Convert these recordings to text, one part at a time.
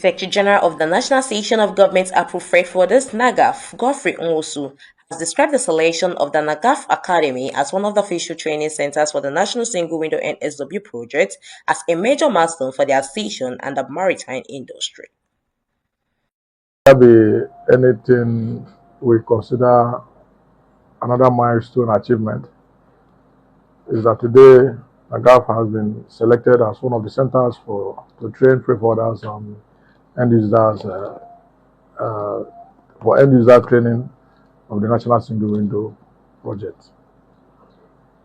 Secretary General of the National Association of Government-Approved Freight Forwarders, NAGAFF, Godfrey Nwosu, has described the selection of the NAGAFF Academy as one of the official training centers for the National Single Window NSW project as a major milestone for the association and the maritime industry. Be anything we consider another milestone achievement is that today NAGAFF has been selected as one of the centers to train freight forwarders and end users for end user training of the National Single Window project.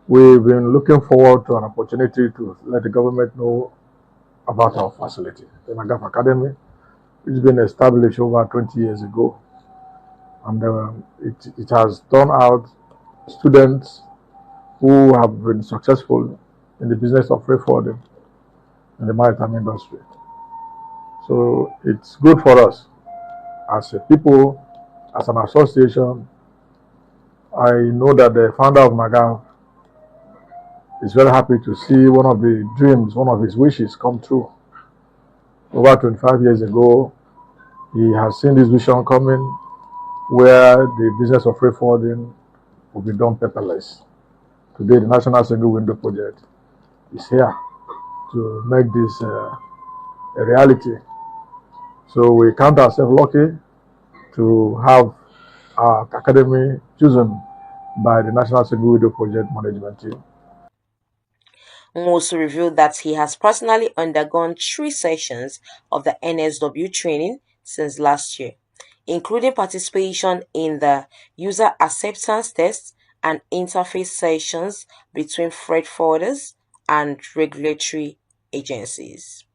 We've been looking forward to an opportunity to let the government know about our facility, the NAGAFF Academy, which has been established over 20 years ago. And it has turned out students who have been successful in the business of freight forwarding in the maritime industry. So it's good for us as a people, as an association. I know that the founder of NAGAFF is very happy to see one of the dreams, one of his wishes come true. Over 25 years ago, he has seen this vision coming where the business of freight forwarding will be done paperless. Today, the National Single Window Project is here to make this a reality. So we count ourselves lucky to have our academy chosen by the National Single Window Project management team. Nwosu revealed that he has personally undergone 3 sessions of the NSW training since last year, including participation in the user acceptance test and interface sessions between freight forwarders and regulatory agencies.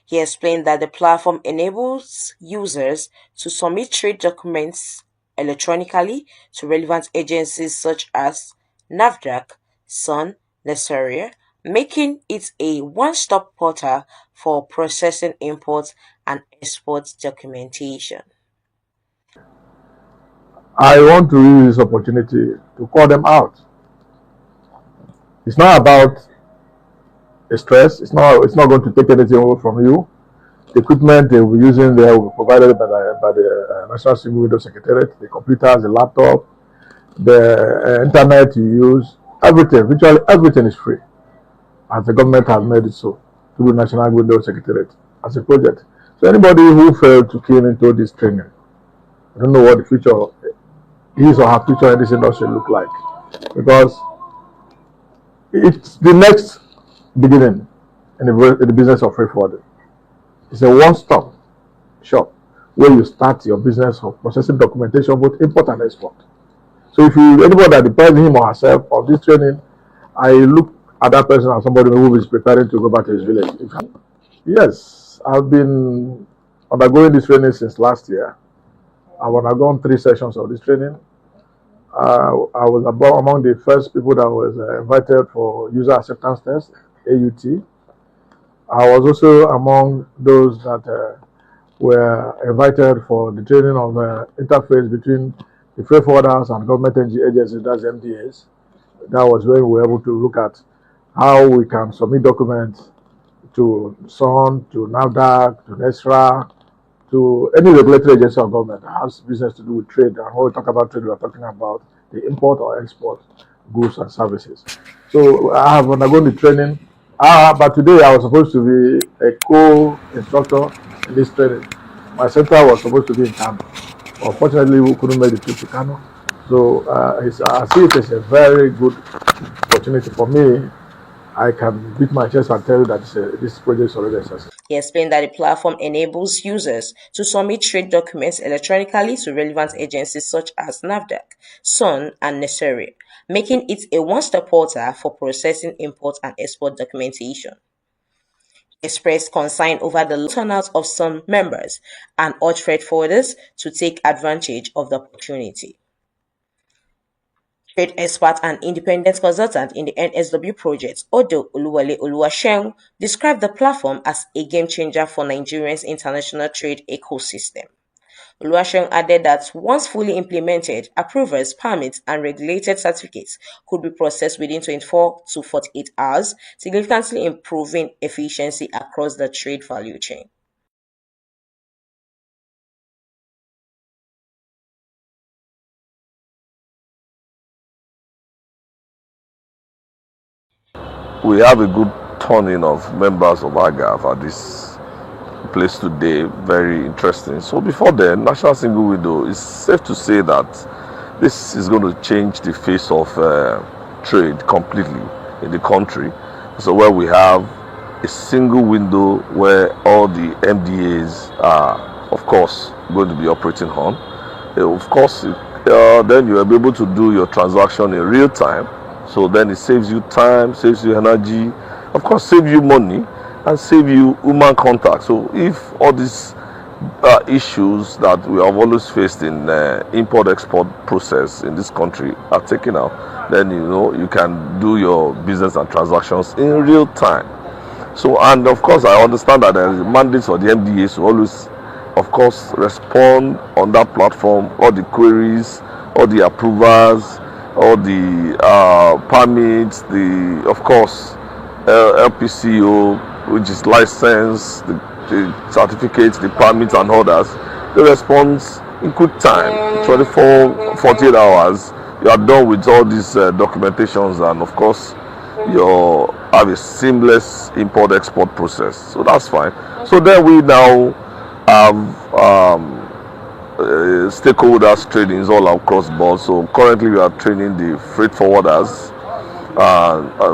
He explained that the platform enables users to submit trade documents electronically to relevant agencies such as NAFDAC, SUN, Nesseria, making it a one-stop portal for processing import and export documentation. I want to use this opportunity to call them out. It's not about a stress. It's not going to take anything away from you. The equipment they will be using there will be provided by the National Single Window Secretariat. The computers, the laptop, the internet you use, everything, virtually everything is free, as the government has made it so through the National Window Secretariat as a project. So anybody who failed to key into this training, I don't know what the future, his or her future in this industry look like, because it's the next beginning in the business of freight forwarding. It's a one-stop shop where you start your business of processing documentation, both import and export. So if anybody that depends him or herself of this training, I look at that person as somebody who is preparing to go back to his village. Yes, I've been undergoing this training since last year. I've undergone 3 sessions of this training. I was among the first people that was invited for user acceptance test, AUT. I was also among those that were invited for the training of interface between the freight forwarders and government agencies, that's MDAs. That was when we were able to look at how we can submit documents to SUN, to NAFDAC, to NESRA, to any regulatory agency of government that has business to do with trade. And when we talk about trade, we're talking about the import or export goods and services. So I have undergone the training. But today I was supposed to be a co-instructor in this training. My center was supposed to be in Kano. Unfortunately, we couldn't make the trip to Kano. So I see it as a very good opportunity for me. I can beat my chest and tell you that this project is already a success. He explained that the platform enables users to submit trade documents electronically to relevant agencies such as NAFDAC, SUN, and Nesseria, making it a one-stop portal for processing import and export documentation. He expressed concern over the low turnout of some members and urged freight forwarders to take advantage of the opportunity. Trade expert and independent consultant in the NSW project, Odo Oluwale Oluwaseun, described the platform as a game changer for Nigeria's international trade ecosystem. Oluwaseun added that once fully implemented, approvals, permits, and regulated certificates could be processed within 24 to 48 hours, significantly improving efficiency across the trade value chain. we have a good turning of members of NAGAFF at this place today. Very interesting. So before then, national single window, it's safe to say that this is going to change the face of trade completely in the country. So where we have a single window where all the MDAs are, of course, going to be operating on. Of course, then you will be able to do your transaction in real time. So then it saves you time, saves you energy, of course, save you money, and save you human contact. So if all these issues that we have always faced in import-export process in this country are taken out, then you can do your business and transactions in real time. So, and of course, I understand that there is mandates for the MDAs to always, of course, respond on that platform, all the queries, all the approvals, all the permits, of course, LPCO, which is license, the certificates, the permits, and others. The response in quick time, 24, 48 hours, you are done with all these documentations, and of course, you have a seamless import-export process. So that's fine. So then we now have stakeholders trainings all across board. So currently we are training the freight forwarders,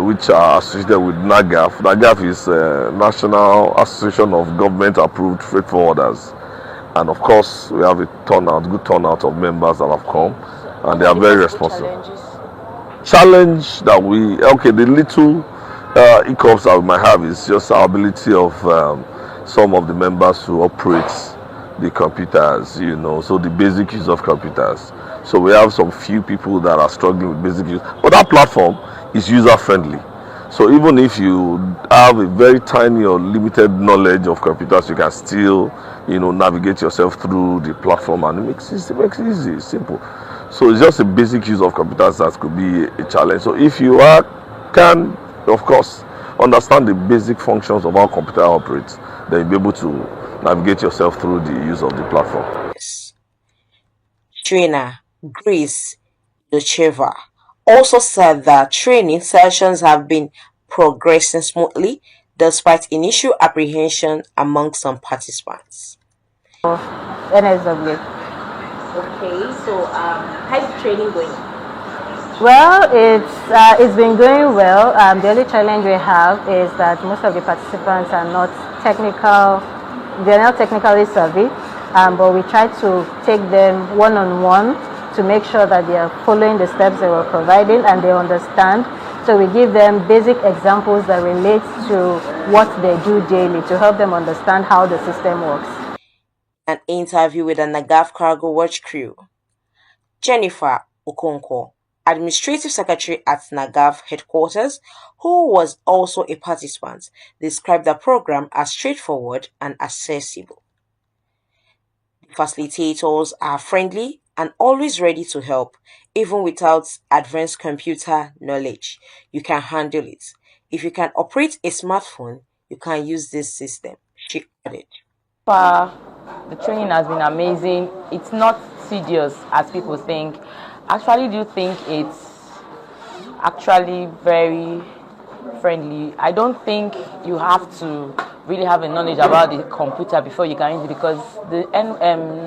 which are associated with NAGAFF. NAGAFF is National Association of Government Approved Freight Forwarders, and of course we have a good turnout of members that have come, and they are very responsible. Challenge that the little hiccups that we might have is just our ability of some of the members to operate the computers, so the basic use of computers. So we have some few people that are struggling with basic use, but that platform is user friendly. So even if you have a very tiny or limited knowledge of computers, you can still navigate yourself through the platform, and it makes it easy, simple. So it's just a basic use of computers that could be a challenge. So if you can, of course, understand the basic functions of how computer operates, then you'll be able to navigate yourself through the use of the platform. Trainer Grace Docheva also said that training sessions have been progressing smoothly despite initial apprehension among some participants. NSW. Okay, so how's training going? Well, it's been going well. The only challenge we have is that most of the participants are not technical. They're not technically savvy, but we try to take them one-on-one to make sure that they are following the steps they were providing and they understand. So we give them basic examples that relate to what they do daily to help them understand how the system works. An interview with the NAGAFF Cargo Watch crew. Jennifer Okonkwo, Administrative Secretary at NAGAFF Headquarters, who was also a participant, described the program as straightforward and accessible. The facilitators are friendly and always ready to help, even without advanced computer knowledge. You can handle it. If you can operate a smartphone, you can use this system, she added. The training has been amazing. It's not tedious as people think. Actually, do think it's actually very friendly. I don't think you have to really have a knowledge about the computer before you can use it, because the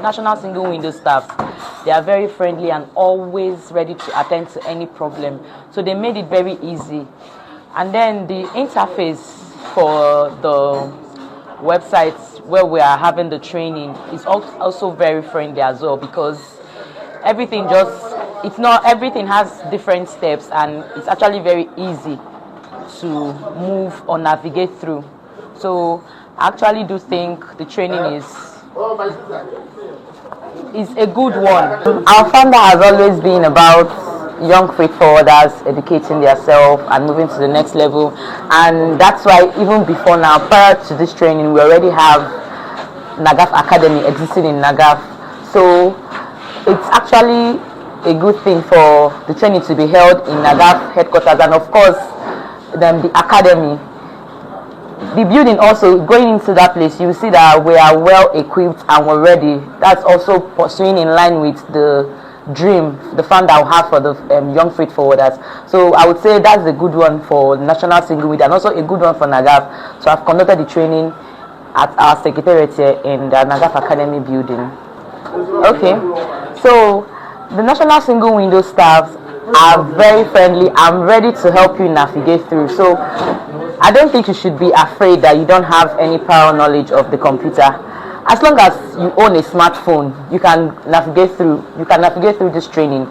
National Single Window staff, they are very friendly and always ready to attend to any problem. So they made it very easy. And then the interface for the websites where we are having the training is also very friendly as well, because everything has different steps and it's actually very easy to move or navigate through. So I actually do think the training is a good one. Our founder has always been about young freight forwarders educating themselves and moving to the next level, and that's why even before now, prior to this training, we already have NAGAFF Academy existing in NAGAFF. So it's actually a good thing for the training to be held in NAGAFF headquarters, and of course then the academy, the building. Also going into that place, you see that we are well equipped and we're ready. That's also pursuing in line with the dream, the fund that I have for the young freight forwarders. So I would say that's a good one for National Single Window and also a good one for NAGAFF. So I've conducted the training at our secretariat here in the NAGAFF Academy building. Okay, so the National Single Window staffs are very friendly. I'm ready to help you navigate through. So I don't think you should be afraid that you don't have any prior knowledge of the computer. As long as you own a smartphone, you can navigate through. You can navigate through this training.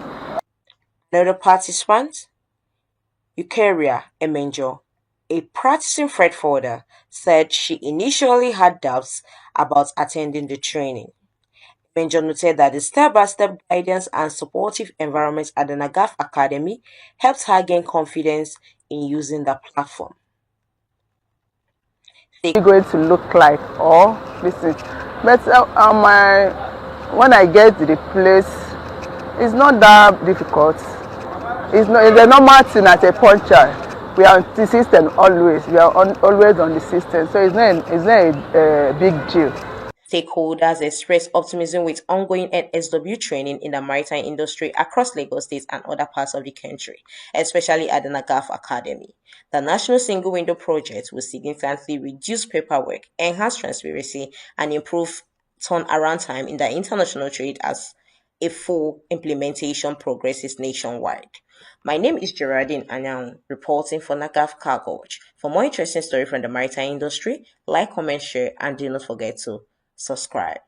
Another participant, Eukaria Emenjo, a practicing freight forwarder, said she initially had doubts about attending the training. Benjo noted that the step-by-step guidance and supportive environment at the NAGAFF Academy helped her gain confidence in using the platform. Going to look like or listen, but when I get to the place, it's not that difficult. It's a normal thing at a puncture. We are on the system always. We are always on the system, so it's not a big deal. Stakeholders expressed optimism with ongoing NSW training in the maritime industry across Lagos State and other parts of the country, especially at the NAGAFF Academy. The National Single Window Project will significantly reduce paperwork, enhance transparency, and improve turnaround time in the international trade as a full implementation progresses nationwide. My name is Geraldine Anyang, reporting for NAGAFF Cargo Watch. For more interesting stories from the maritime industry, like, comment, share, and do not forget to subscribe.